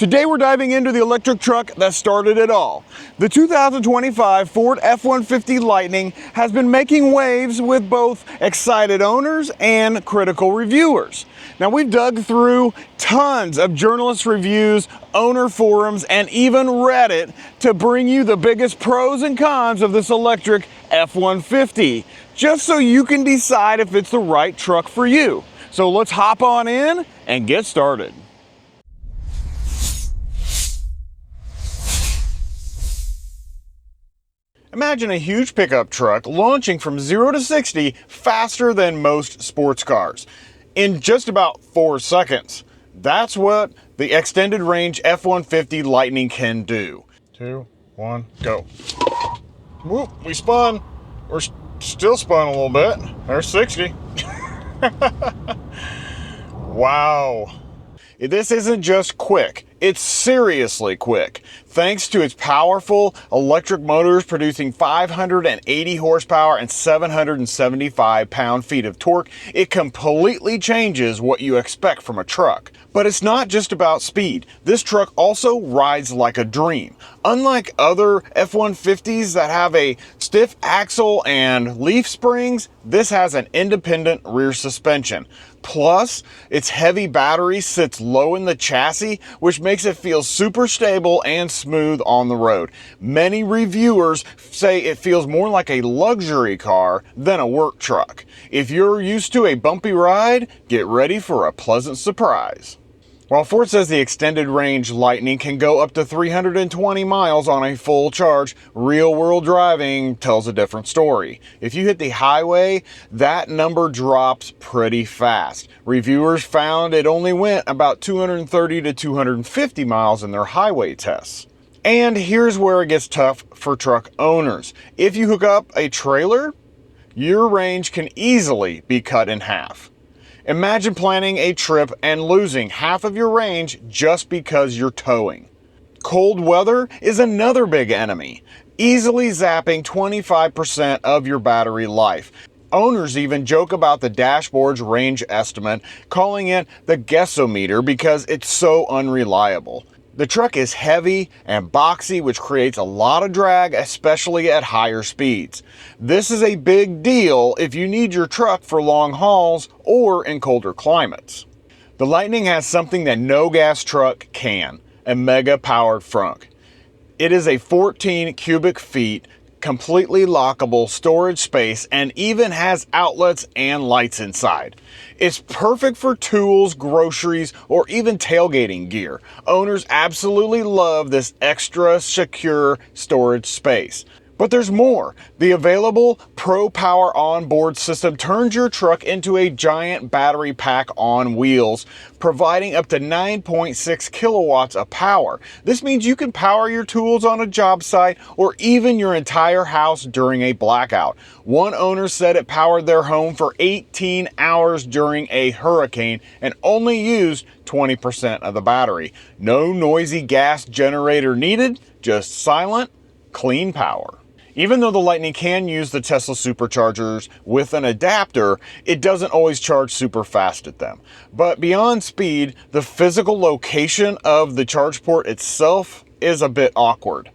Today we're diving into the electric truck that started it all. The 2025 Ford F-150 Lightning has been making waves with both excited owners and critical reviewers. Now we've dug through tons of journalist reviews, owner forums, and even Reddit to bring you the biggest pros and cons of this electric F-150, just so you can decide if it's the right truck for you. So let's hop on in and get started. Imagine a huge pickup truck launching from 0 to 60 faster than most sports cars in just about 4 seconds. That's what the extended range F-150 Lightning can do. 2, 1, go. Whoop, we spun. We're still spun a little bit. There's 60. Wow. This isn't just quick, it's seriously quick. Thanks to its powerful electric motors producing 580 horsepower and 775 pound-feet of torque, it completely changes what you expect from a truck. But it's not just about speed. This truck also rides like a dream. Unlike other F-150s that have a stiff axle and leaf springs, this has an independent rear suspension. Plus, its heavy battery sits low in the chassis, which makes it feel super stable and smooth on the road. Many reviewers say it feels more like a luxury car than a work truck. If you're used to a bumpy ride, get ready for a pleasant surprise. While Ford says the extended range Lightning can go up to 320 miles on a full charge, real-world driving tells a different story. If you hit the highway, that number drops pretty fast. Reviewers found it only went about 230 to 250 miles in their highway tests. And here's where it gets tough for truck owners. If you hook up a trailer, your range can easily be cut in half. Imagine planning a trip and losing half of your range just because you're towing. Cold weather is another big enemy, easily zapping 25% of your battery life. Owners even joke about the dashboard's range estimate, calling it the guessometer because it's so unreliable. The truck is heavy and boxy, which creates a lot of drag, especially at higher speeds. This is a big deal if you need your truck for long hauls or in colder climates. The Lightning has something that no gas truck can, a mega-powered frunk. It is a 14 cubic feet, completely lockable storage space and even has outlets and lights inside. It's perfect for tools, groceries, or even tailgating gear. Owners absolutely love this extra secure storage space. But there's more. The available Pro Power onboard system turns your truck into a giant battery pack on wheels, providing up to 9.6 kilowatts of power. This means you can power your tools on a job site or even your entire house during a blackout. One owner said it powered their home for 18 hours during a hurricane and only used 20% of the battery. No noisy gas generator needed, just silent, clean power. Even though the Lightning can use the Tesla superchargers with an adapter, it doesn't always charge super fast at them. But beyond speed, the physical location of the charge port itself is a bit awkward.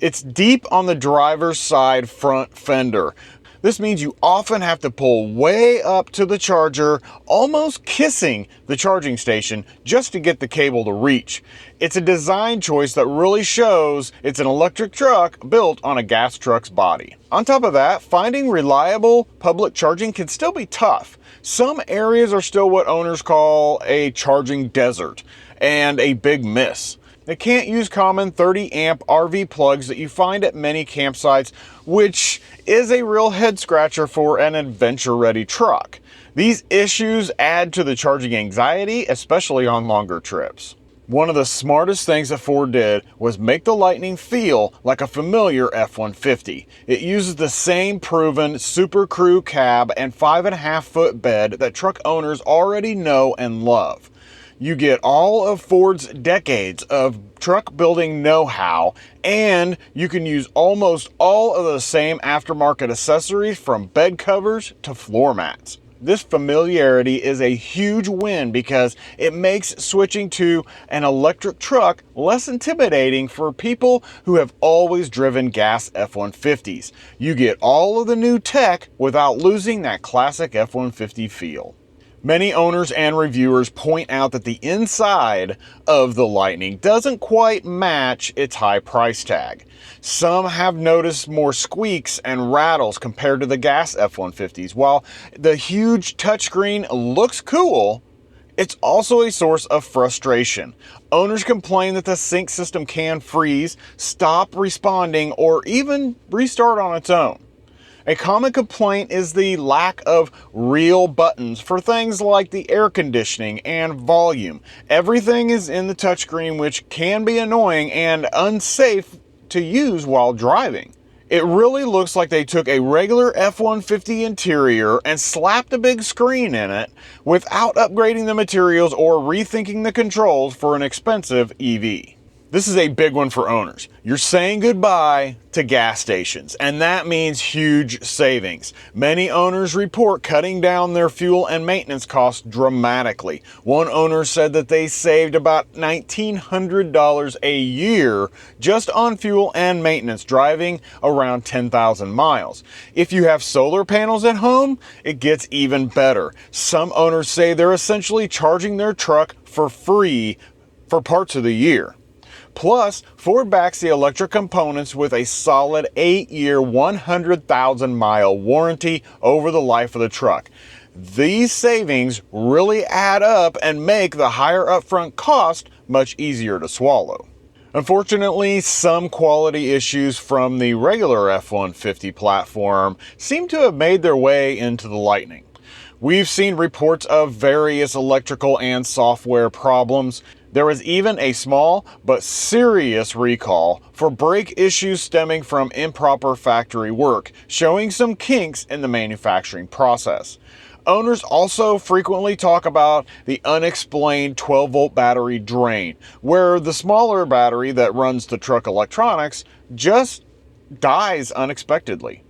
It's deep on the driver's side front fender. This means you often have to pull way up to the charger, almost kissing the charging station just to get the cable to reach. It's a design choice that really shows it's an electric truck built on a gas truck's body. On top of that, finding reliable public charging can still be tough. Some areas are still what owners call a charging desert and a big miss. They can't use common 30 amp RV plugs that you find at many campsites, which is a real head scratcher for an adventure ready truck. These issues add to the charging anxiety, especially on longer trips. One of the smartest things that Ford did was make the Lightning feel like a familiar F-150. It uses the same proven Super Crew cab and 5.5 foot bed that truck owners already know and love. You get all of Ford's decades of truck building know-how, and you can use almost all of the same aftermarket accessories from bed covers to floor mats. This familiarity is a huge win because it makes switching to an electric truck less intimidating for people who have always driven gas F-150s. You get all of the new tech without losing that classic F-150 feel. Many owners and reviewers point out that the inside of the Lightning doesn't quite match its high price tag. Some have noticed more squeaks and rattles compared to the gas F-150s. While the huge touchscreen looks cool, it's also a source of frustration. Owners complain that the sync system can freeze, stop responding, or even restart on its own. A common complaint is the lack of real buttons for things like the air conditioning and volume. Everything is in the touchscreen, which can be annoying and unsafe to use while driving. It really looks like they took a regular F-150 interior and slapped a big screen in it without upgrading the materials or rethinking the controls for an expensive EV. This is a big one for owners. You're saying goodbye to gas stations, and that means huge savings. Many owners report cutting down their fuel and maintenance costs dramatically. One owner said that they saved about $1,900 a year just on fuel and maintenance, driving around 10,000 miles. If you have solar panels at home, it gets even better. Some owners say they're essentially charging their truck for free for parts of the year. Plus, Ford backs the electric components with a solid 8-year, 100,000-mile warranty over the life of the truck. These savings really add up and make the higher upfront cost much easier to swallow. Unfortunately, some quality issues from the regular F-150 platform seem to have made their way into the Lightning. We've seen reports of various electrical and software problems. There was even a small but serious recall for brake issues stemming from improper factory work, showing some kinks in the manufacturing process. Owners also frequently talk about the unexplained 12-volt battery drain, where the smaller battery that runs the truck electronics just dies unexpectedly.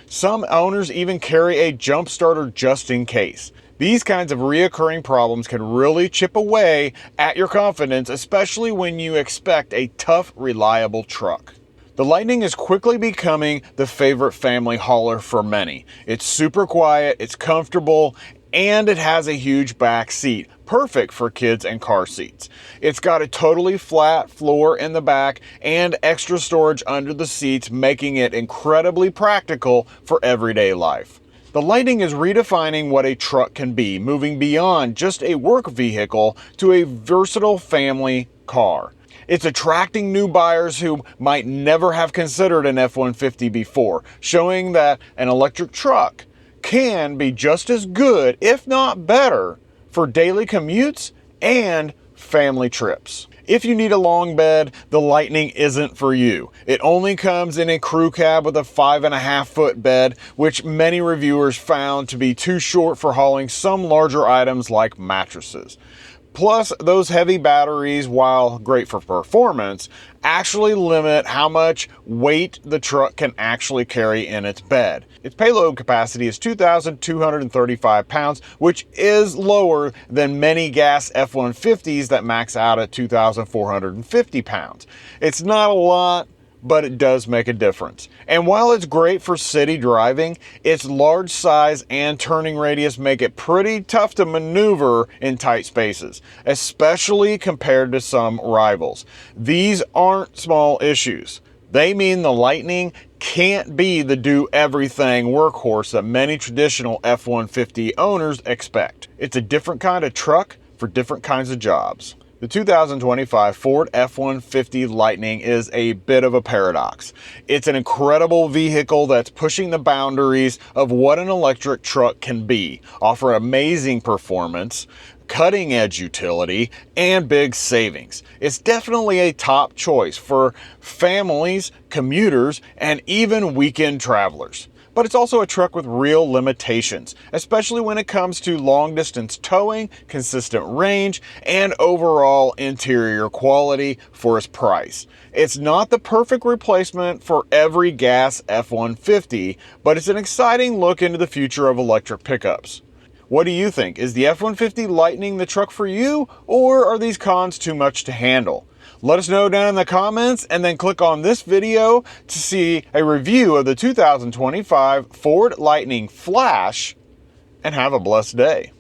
Some owners even carry a jump starter just in case. These kinds of reoccurring problems can really chip away at your confidence, especially when you expect a tough, reliable truck. The Lightning is quickly becoming the favorite family hauler for many. It's super quiet, it's comfortable, and it has a huge back seat, perfect for kids and car seats. It's got a totally flat floor in the back and extra storage under the seats, making it incredibly practical for everyday life. The Lightning is redefining what a truck can be, moving beyond just a work vehicle to a versatile family car. It's attracting new buyers who might never have considered an F-150 before, showing that an electric truck can be just as good, if not better, for daily commutes and family trips. If you need a long bed, the Lightning isn't for you. It only comes in a crew cab with a 5.5-foot bed, which many reviewers found to be too short for hauling some larger items like mattresses. Plus, those heavy batteries, while great for performance, actually limit how much weight the truck can actually carry in its bed. Its payload capacity is 2,235 pounds, which is lower than many gas F-150s that max out at 2,450 pounds. It's not a lot, but it does make a difference. And while it's great for city driving, its large size and turning radius make it pretty tough to maneuver in tight spaces, especially compared to some rivals. These aren't small issues. They mean the Lightning can't be the do-everything workhorse that many traditional F-150 owners expect. It's a different kind of truck for different kinds of jobs. The 2025 Ford F-150 Lightning is a bit of a paradox. It's an incredible vehicle that's pushing the boundaries of what an electric truck can be, offer amazing performance, cutting-edge utility, and big savings. It's definitely a top choice for families, commuters, and even weekend travelers. But it's also a truck with real limitations, especially when it comes to long-distance towing, consistent range, and overall interior quality for its price. It's not the perfect replacement for every gas F-150, but it's an exciting look into the future of electric pickups. What do you think? Is the F-150 Lightning the truck for you, or are these cons too much to handle? Let us know down in the comments, and then click on this video to see a review of the 2025 Ford Lightning Flash, and have a blessed day.